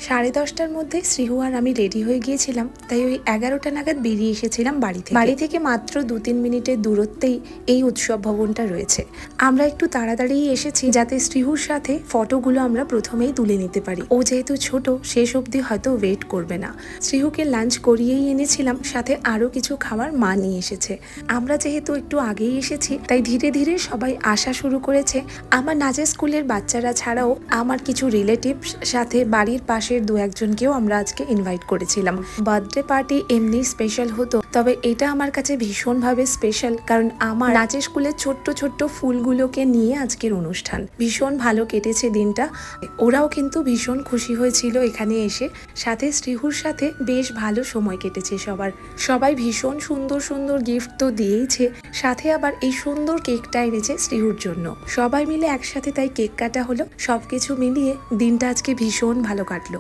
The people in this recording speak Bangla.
10:30টার মধ্যে শ্রীহু আর আমি রেডি হয়ে গিয়েছিলাম, তাই ওই 11টা নাগাদ বেরিয়ে এসেছিলাম বাড়ি থেকে মাত্র 2-3 মিনিটের দূরত্বেই এই উৎসব ভবনটা রয়েছে। আমরা একটু তাড়াতাড়ি এসেছি যাতে শ্রীহুর সাথে ফটোগুলো আমরা প্রথমেই তুলে নিতে পারি। ও যেহেতু ছোট, শেষ অবধি হয়তো ওয়েট করবে না। শ্রীহুকে লাঞ্চ করিয়েই এনেছিলাম, সাথে আরও কিছু খাবার মা নিয়ে এসেছে। আমরা যেহেতু একটু আগেই এসেছি, তাই ধীরে ধীরে সবাই আসা শুরু করেছে। আমার নাচের স্কুলের বাচ্চারা ছাড়াও আমার কিছু রিলেটিভ সাথে বাড়ির পাশের 2-1জনকেও আমরা আজকে ইনভাইট করেছিলাম। বার্থডে পার্টি এমনি স্পেশাল হতো, তবে এটা আমার কাছে ভীষণভাবে স্পেশাল, কারণ আমার নাচের স্কুলের ছোট্ট ছোট্ট ফুলগুলোকে নিয়ে আজকের অনুষ্ঠান। ভীষণ ভালো কেটেছে দিনটা। ওরাও কিন্তু ভীষণ খুশি হয়েছিল এখানে এসে। সাথে শ্রীহুর সাথে বেশ ভালো সময় কেটেছে সবার। সবাই ভীষণ সুন্দর সুন্দর গিফট তো দিয়েইছে, সাথে আবার এই সুন্দর কেকটা এনেছে শ্রীহুর জন্য। সবাই মিলে একসাথে তাই কেক কাটা হলো। সবকিছু মিলিয়ে দিনটা আজকে ভীষণ ভালো কাটলো।